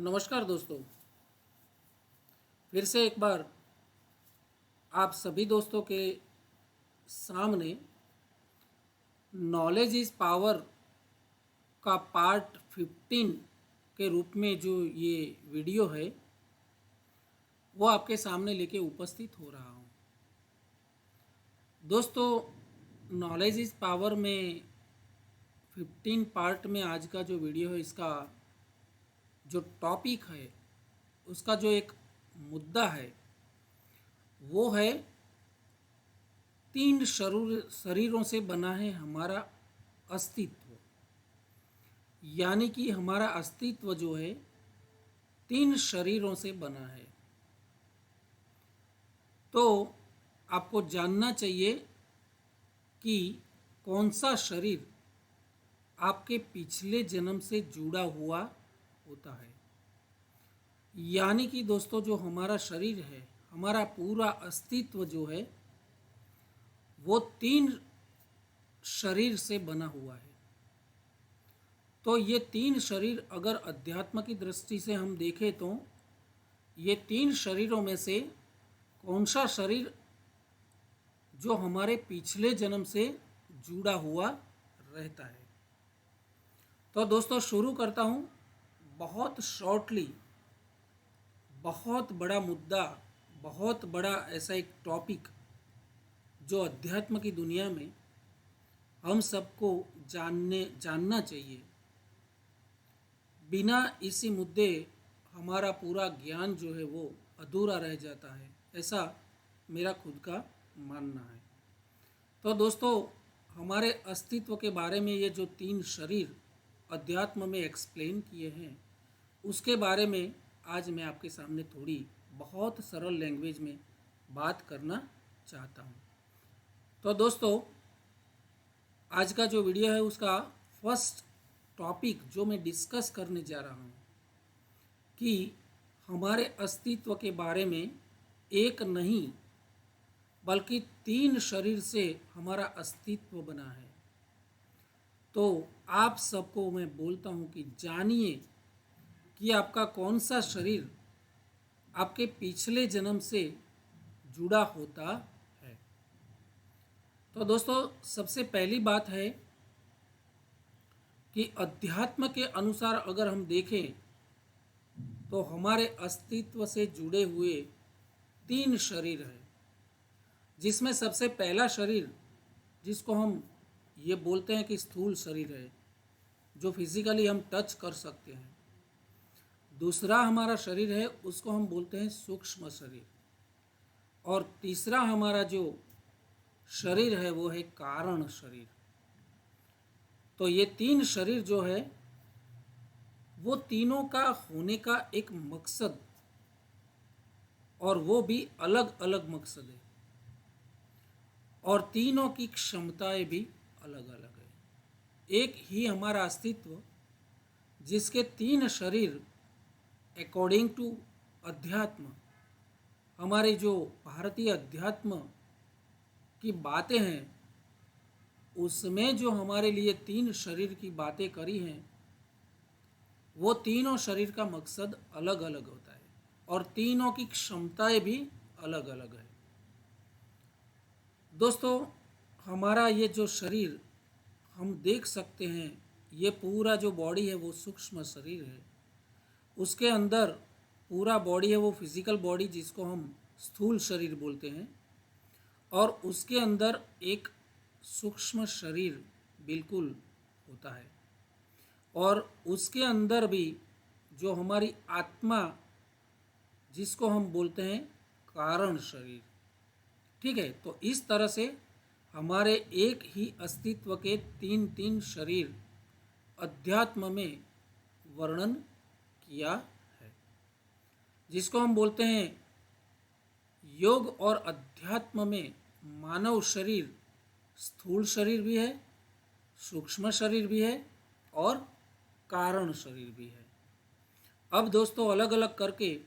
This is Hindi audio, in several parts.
नमस्कार दोस्तों। फिर से एक बार आप सभी दोस्तों के सामने नॉलेज इज़ पावर का पार्ट 15 के रूप में जो ये वीडियो है वो आपके सामने लेके उपस्थित हो रहा हूँ। दोस्तों, नॉलेज इज़ पावर में 15 पार्ट में आज का जो वीडियो है, इसका जो टॉपिक है, उसका जो एक मुद्दा है वो है तीन शरीरों से बना है हमारा अस्तित्व। यानी कि हमारा अस्तित्व जो है तीन शरीरों से बना है। तो आपको जानना चाहिए कि कौन सा शरीर आपके पिछले जन्म से जुड़ा हुआ होता है। यानी कि दोस्तों, जो हमारा शरीर है, हमारा पूरा अस्तित्व जो है वो तीन शरीर से बना हुआ है। तो ये तीन शरीर अगर अध्यात्म की दृष्टि से हम देखें तो ये तीन शरीरों में से कौन सा शरीर जो हमारे पिछले जन्म से जुड़ा हुआ रहता है। तो दोस्तों, शुरू करता हूँ बहुत शॉर्टली। बहुत बड़ा मुद्दा, बहुत बड़ा ऐसा एक टॉपिक जो अध्यात्म की दुनिया में हम सबको जानना चाहिए। बिना इसी मुद्दे हमारा पूरा ज्ञान जो है वो अधूरा रह जाता है, ऐसा मेरा खुद का मानना है। तो दोस्तों, हमारे अस्तित्व के बारे में ये जो तीन शरीर अध्यात्म में एक्सप्लेन किए हैं, उसके बारे में आज मैं आपके सामने थोड़ी बहुत सरल लैंग्वेज में बात करना चाहता हूँ। तो दोस्तों, आज का जो वीडियो है उसका फर्स्ट टॉपिक जो मैं डिस्कस करने जा रहा हूँ कि हमारे अस्तित्व के बारे में एक नहीं बल्कि तीन शरीर से हमारा अस्तित्व बना है। तो आप सबको मैं बोलता हूँ कि जानिए कि आपका कौन सा शरीर आपके पिछले जन्म से जुड़ा होता है। तो दोस्तों, सबसे पहली बात है कि अध्यात्म के अनुसार अगर हम देखें तो हमारे अस्तित्व से जुड़े हुए तीन शरीर हैं, जिसमें सबसे पहला शरीर जिसको हम ये बोलते हैं कि स्थूल शरीर है, जो फिजिकली हम टच कर सकते हैं। दूसरा हमारा शरीर है, उसको हम बोलते हैं सूक्ष्म शरीर। और तीसरा हमारा जो शरीर है वो है कारण शरीर। तो ये तीन शरीर जो है वो तीनों का होने का एक मकसद, और वो भी अलग अलग मकसद है, और तीनों की क्षमताएं भी अलग अलग है। एक ही हमारा अस्तित्व जिसके तीन शरीर अकॉर्डिंग टू अध्यात्म, हमारे जो भारतीय अध्यात्म की बातें हैं उसमें जो हमारे लिए तीन शरीर की बातें करी हैं, वो तीनों शरीर का मकसद अलग अलग होता है और तीनों की क्षमताएं भी अलग अलग है। दोस्तों, हमारा ये जो शरीर हम देख सकते हैं, ये पूरा जो बॉडी है वो सूक्ष्म शरीर है। उसके अंदर पूरा बॉडी है वो फिजिकल बॉडी जिसको हम स्थूल शरीर बोलते हैं, और उसके अंदर एक सूक्ष्म शरीर बिल्कुल होता है, और उसके अंदर भी जो हमारी आत्मा जिसको हम बोलते हैं कारण शरीर। ठीक है, तो इस तरह से हमारे एक ही अस्तित्व के तीन तीन शरीर अध्यात्म में वर्णन किया है, जिसको हम बोलते हैं योग और अध्यात्म में मानव शरीर स्थूल शरीर भी है, सूक्ष्म शरीर भी है और कारण शरीर भी है। अब दोस्तों, अलग अलग करके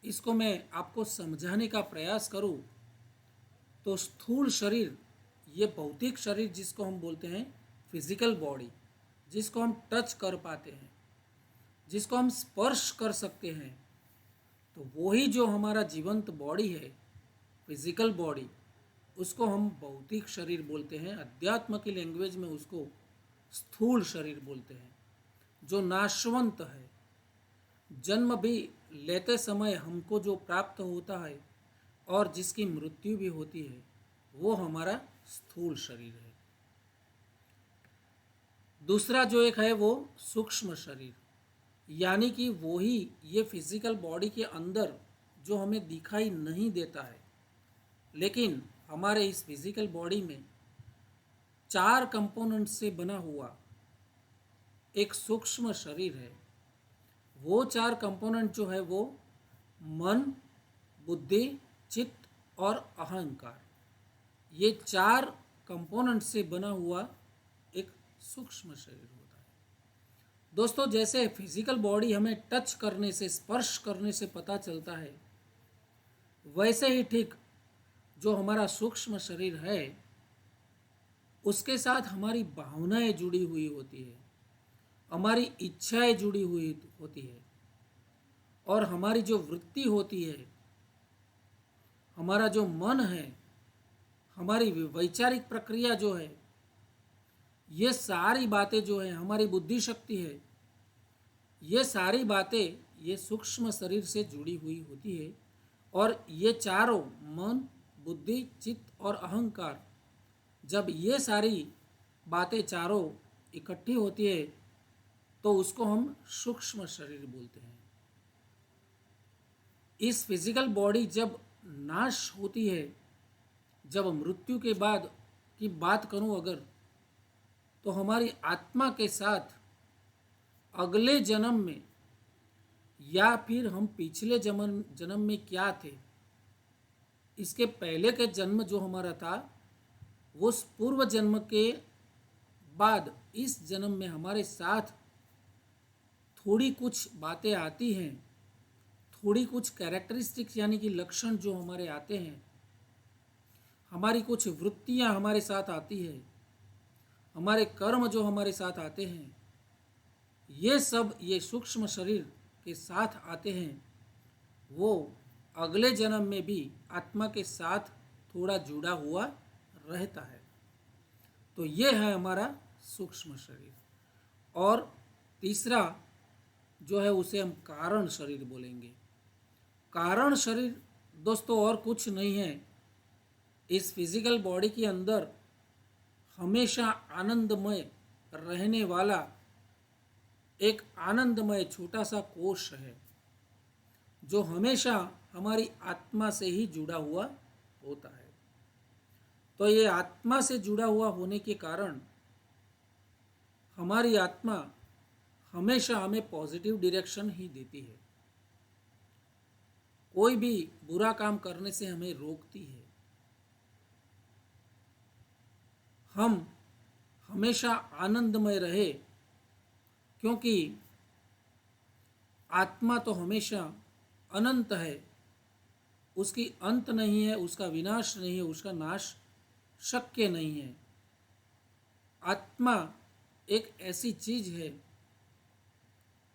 इसको मैं आपको समझाने का प्रयास करूं तो स्थूल शरीर, ये भौतिक शरीर जिसको हम बोलते हैं फिजिकल बॉडी, जिसको हम टच कर पाते हैं, जिसको हम स्पर्श कर सकते हैं, तो वही जो हमारा जीवंत बॉडी है, फिजिकल बॉडी, उसको हम भौतिक शरीर बोलते हैं। अध्यात्म की लैंग्वेज में उसको स्थूल शरीर बोलते हैं, जो नाशवंत है। जन्म भी लेते समय हमको जो प्राप्त होता है और जिसकी मृत्यु भी होती है, वो हमारा स्थूल शरीर है। दूसरा जो एक है वो सूक्ष्म शरीर, यानी कि वही ये फिजिकल बॉडी के अंदर जो हमें दिखाई नहीं देता है, लेकिन हमारे इस फिजिकल बॉडी में 4 कंपोनेंट से बना हुआ एक सूक्ष्म शरीर है। वो 4 कंपोनेंट जो है वो मन, बुद्धि, चित्त और अहंकार, ये 4 कंपोनेंट से बना हुआ एक सूक्ष्म शरीर होता है। दोस्तों, जैसे फिजिकल बॉडी हमें टच करने से, स्पर्श करने से पता चलता है, वैसे ही ठीक जो हमारा सूक्ष्म शरीर है उसके साथ हमारी भावनाएं जुड़ी हुई होती है, हमारी इच्छाएं जुड़ी हुई होती है, और हमारी जो वृत्ति होती है, हमारा जो मन है, हमारी वैचारिक प्रक्रिया जो है, ये सारी बातें जो है, हमारी बुद्धि शक्ति है, ये सारी बातें ये सूक्ष्म शरीर से जुड़ी हुई होती है। और ये चारों, मन, बुद्धि, चित्त और अहंकार, जब ये सारी बातें चारों इकट्ठी होती है तो उसको हम सूक्ष्म शरीर बोलते हैं। इस फिजिकल बॉडी जब नाश होती है, जब मृत्यु के बाद की बात करूं अगर, तो हमारी आत्मा के साथ अगले जन्म में या फिर हम पिछले जन्म में क्या थे, इसके पहले के जन्म जो हमारा था, वो पूर्व जन्म के बाद इस जन्म में हमारे साथ थोड़ी कुछ बातें आती हैं, थोड़ी कुछ कैरेक्टरिस्टिक्स यानी कि लक्षण जो हमारे आते हैं, हमारी कुछ वृत्तियां हमारे साथ आती है, हमारे कर्म जो हमारे साथ आते हैं, ये सब ये सूक्ष्म शरीर के साथ आते हैं। वो अगले जन्म में भी आत्मा के साथ थोड़ा जुड़ा हुआ रहता है। तो ये है हमारा सूक्ष्म शरीर। और तीसरा जो है उसे हम कारण शरीर बोलेंगे। कारण शरीर दोस्तों और कुछ नहीं है, इस फिजिकल बॉडी के अंदर हमेशा आनंदमय रहने वाला एक आनंदमय छोटा सा कोश है, जो हमेशा हमारी आत्मा से ही जुड़ा हुआ होता है। तो ये आत्मा से जुड़ा हुआ होने के कारण हमारी आत्मा हमेशा हमें पॉजिटिव डायरेक्शन ही देती है, कोई भी बुरा काम करने से हमें रोकती है। हम हमेशा आनंदमय रहे, क्योंकि आत्मा तो हमेशा अनंत है, उसकी अंत नहीं है, उसका विनाश नहीं है, उसका नाश शक्य नहीं है। आत्मा एक ऐसी चीज है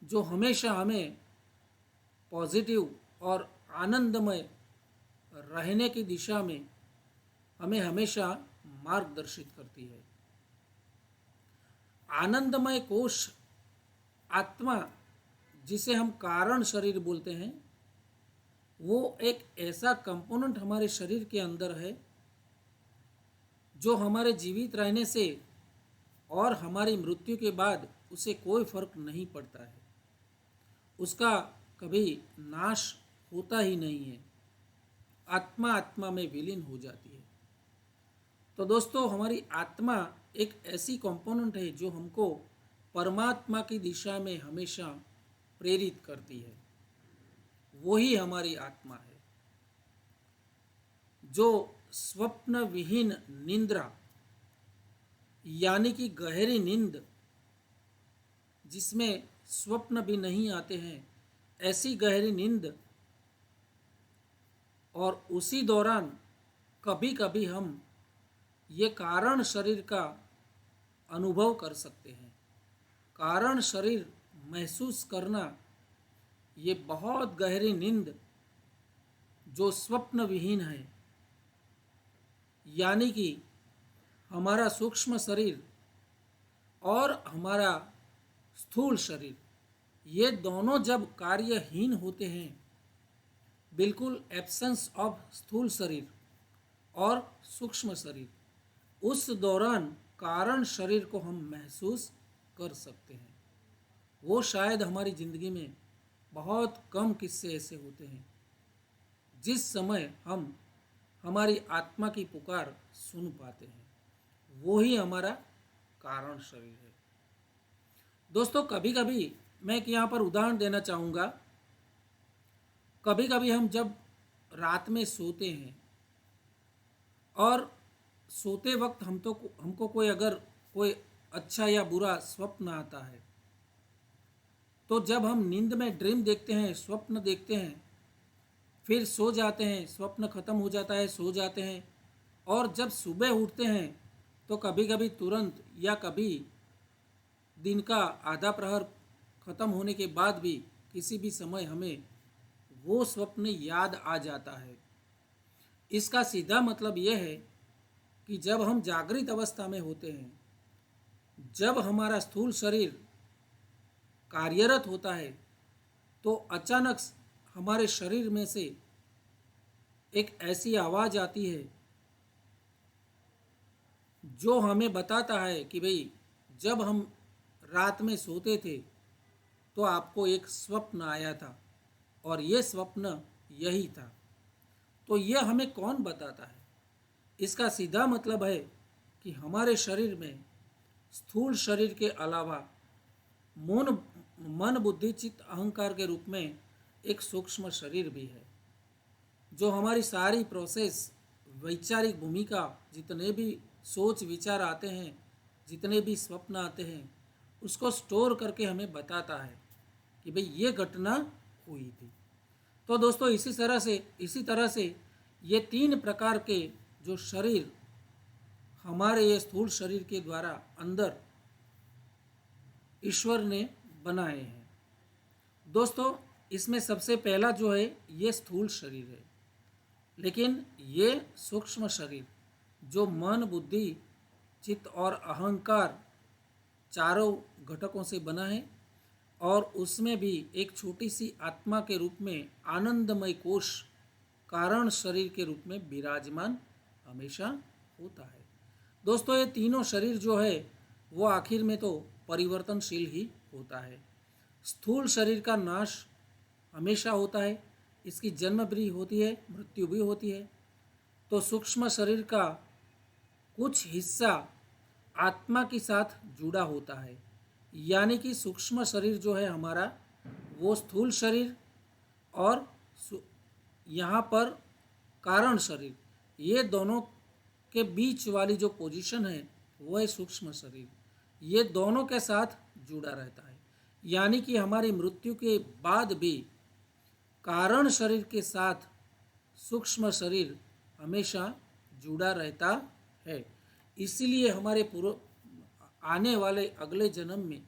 जो हमेशा हमें पॉजिटिव और आनंदमय रहने की दिशा में हमें हमेशा मार्गदर्शित करती है। आनंदमय कोश आत्मा, जिसे हम कारण शरीर बोलते हैं, वो एक ऐसा कंपोनेंट हमारे शरीर के अंदर है जो हमारे जीवित रहने से और हमारी मृत्यु के बाद उसे कोई फर्क नहीं पड़ता है, उसका कभी नाश होता ही नहीं है, आत्मा आत्मा में विलीन हो जाती है। तो दोस्तों, हमारी आत्मा एक ऐसी कंपोनेंट है जो हमको परमात्मा की दिशा में हमेशा प्रेरित करती है। वही हमारी आत्मा है जो स्वप्न विहीन निंद्रा यानी कि गहरी नींद जिसमें स्वप्न भी नहीं आते हैं, ऐसी गहरी नींद, और उसी दौरान कभी कभी हम ये कारण शरीर का अनुभव कर सकते हैं। कारण शरीर महसूस करना, ये बहुत गहरी नींद जो स्वप्न विहीन है, यानी कि हमारा सूक्ष्म शरीर और हमारा स्थूल शरीर, ये दोनों जब कार्यहीन होते हैं, बिल्कुल एब्सेंस ऑफ स्थूल शरीर और सूक्ष्म शरीर, उस दौरान कारण शरीर को हम महसूस कर सकते हैं। वो शायद हमारी ज़िंदगी में बहुत कम किस्से ऐसे होते हैं जिस समय हम हमारी आत्मा की पुकार सुन पाते हैं, वो ही हमारा कारण शरीर है। दोस्तों, कभी कभी मैं एक यहाँ पर उदाहरण देना चाहूँगा। कभी कभी हम जब रात में सोते हैं और सोते वक्त हमको कोई अच्छा या बुरा स्वप्न आता है, तो जब हम नींद में ड्रीम देखते हैं, स्वप्न देखते हैं, फिर सो जाते हैं, स्वप्न खत्म हो जाता है, सो जाते हैं, और जब सुबह उठते हैं तो कभी कभी तुरंत या कभी दिन का आधा प्रहर खत्म होने के बाद भी किसी भी समय हमें वो स्वप्न याद आ जाता है। इसका सीधा मतलब यह है कि जब हम जागृत अवस्था में होते हैं, जब हमारा स्थूल शरीर कार्यरत होता है, तो अचानक हमारे शरीर में से एक ऐसी आवाज़ आती है जो हमें बताता है कि भाई, जब हम रात में सोते थे तो आपको एक स्वप्न आया था और ये स्वप्न यही था। तो यह हमें कौन बताता है? इसका सीधा मतलब है कि हमारे शरीर में स्थूल शरीर के अलावा मन बुद्धि चित्त अहंकार के रूप में एक सूक्ष्म शरीर भी है, जो हमारी सारी प्रोसेस, वैचारिक भूमिका, जितने भी सोच विचार आते हैं, जितने भी स्वप्न आते हैं, उसको स्टोर करके हमें बताता है कि भाई ये घटना हुई थी। तो दोस्तों, इसी तरह से ये तीन प्रकार के जो शरीर हमारे ये स्थूल शरीर के द्वारा अंदर ईश्वर ने बनाए हैं। दोस्तों, इसमें सबसे पहला जो है ये स्थूल शरीर है, लेकिन ये सूक्ष्म शरीर जो मन बुद्धि चित्त और अहंकार चारों घटकों से बना है, और उसमें भी एक छोटी सी आत्मा के रूप में आनंदमय कोश कारण शरीर के रूप में विराजमान हमेशा होता है। दोस्तों, ये तीनों शरीर जो है वो आखिर में तो परिवर्तनशील ही होता है। स्थूल शरीर का नाश हमेशा होता है, इसकी जन्म भी होती है, मृत्यु भी होती है। तो सूक्ष्म शरीर का कुछ हिस्सा आत्मा के साथ जुड़ा होता है, यानी कि सूक्ष्म शरीर जो है हमारा, वो स्थूल शरीर और यहाँ पर कारण शरीर, ये दोनों के बीच वाली जो पोजीशन है वो है सूक्ष्म शरीर। ये दोनों के साथ जुड़ा रहता है, यानी कि हमारी मृत्यु के बाद भी कारण शरीर के साथ सूक्ष्म शरीर हमेशा जुड़ा रहता है। इसीलिए हमारे आने वाले अगले जन्म में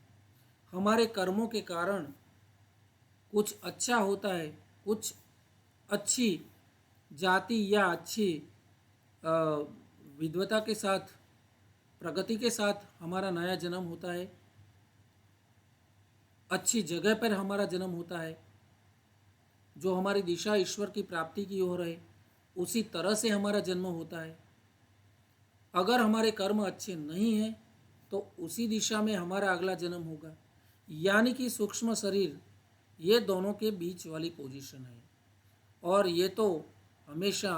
हमारे कर्मों के कारण कुछ अच्छा होता है, कुछ अच्छी जाति या अच्छी विद्वता के साथ, प्रगति के साथ हमारा नया जन्म होता है, अच्छी जगह पर हमारा जन्म होता है, जो हमारी दिशा ईश्वर की प्राप्ति की ओर है, उसी तरह से हमारा जन्म होता है। अगर हमारे कर्म अच्छे नहीं हैं तो उसी दिशा में हमारा अगला जन्म होगा, यानी कि सूक्ष्म शरीर ये दोनों के बीच वाली पोजीशन है, और ये तो हमेशा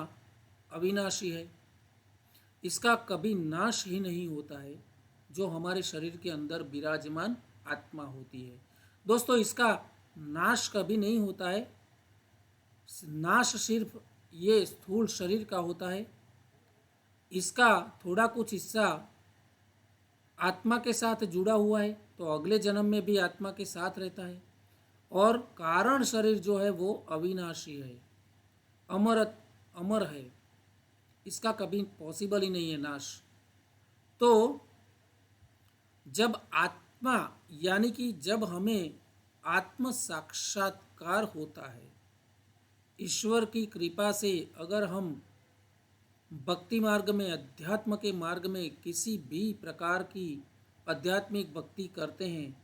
अविनाशी है, इसका कभी नाश ही नहीं होता है, जो हमारे शरीर के अंदर विराजमान आत्मा होती है। दोस्तों, इसका नाश कभी नहीं होता है, नाश सिर्फ ये स्थूल शरीर का होता है। इसका थोड़ा कुछ हिस्सा आत्मा के साथ जुड़ा हुआ है, तो अगले जन्म में भी आत्मा के साथ रहता है, और कारण शरीर जो है वो अविनाशी है, अमर है, इसका कभी पॉसिबल ही नहीं है नाश। तो जब आत्मा, यानी कि जब हमें आत्म साक्षात्कार होता है। ईश्वर की कृपा से अगर हम भक्ति मार्ग में, अध्यात्म के मार्ग में किसी भी प्रकार की आध्यात्मिक भक्ति करते हैं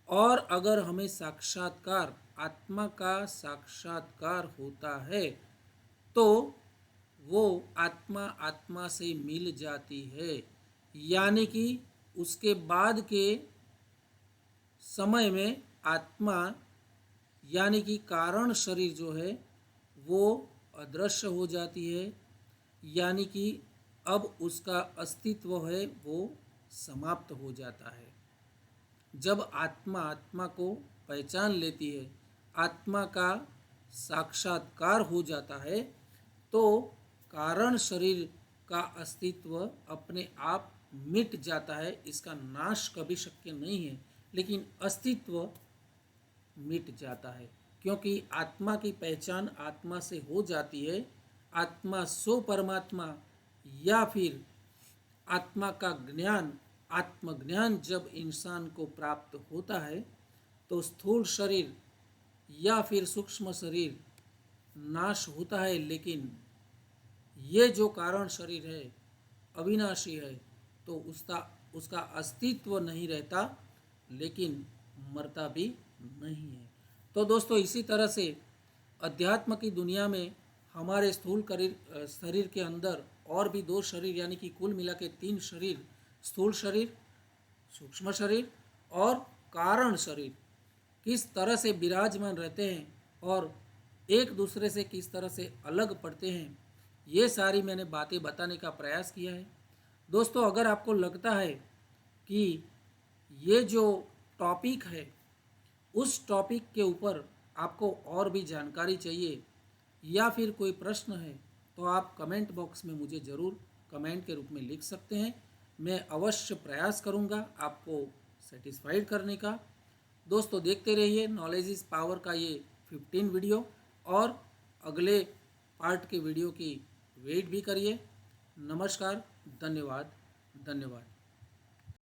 और अगर हमें साक्षात्कार, आत्मा का साक्षात्कार होता है, तो वो आत्मा आत्मा से मिल जाती है। यानी कि उसके बाद के समय में आत्मा यानी कि कारण शरीर जो है वो अदृश्य हो जाती है, यानी कि अब उसका अस्तित्व है वो समाप्त हो जाता है। जब आत्मा आत्मा को पहचान लेती है, आत्मा का साक्षात्कार हो जाता है, तो कारण शरीर का अस्तित्व अपने आप मिट जाता है। इसका नाश कभी शक्य नहीं है, लेकिन अस्तित्व मिट जाता है, क्योंकि आत्मा की पहचान आत्मा से हो जाती है। आत्मा सो परमात्मा या फिर आत्मा का ज्ञान, आत्मज्ञान जब इंसान को प्राप्त होता है, तो स्थूल शरीर या फिर सूक्ष्म शरीर नाश होता है, लेकिन ये जो कारण शरीर है अविनाशी है, तो उसका अस्तित्व नहीं रहता, लेकिन मरता भी नहीं है। तो दोस्तों, इसी तरह से अध्यात्म की दुनिया में हमारे स्थूल शरीर के अंदर और भी दो शरीर, यानी कि कुल मिला के 3 शरीर, स्थूल शरीर, सूक्ष्म शरीर और कारण शरीर, किस तरह से विराजमान रहते हैं और एक दूसरे से किस तरह से अलग पड़ते हैं, ये सारी मैंने बातें बताने का प्रयास किया है। दोस्तों, अगर आपको लगता है कि ये जो टॉपिक है उस टॉपिक के ऊपर आपको और भी जानकारी चाहिए या फिर कोई प्रश्न है, तो आप कमेंट बॉक्स में मुझे ज़रूर कमेंट के रूप में लिख सकते हैं। मैं अवश्य प्रयास करूंगा आपको सेटिस्फाइड करने का। दोस्तों, देखते रहिए नॉलेज इज़ पावर का ये 15 वीडियो, और अगले पार्ट के वीडियो की वेट भी करिए। नमस्कार, धन्यवाद, धन्यवाद।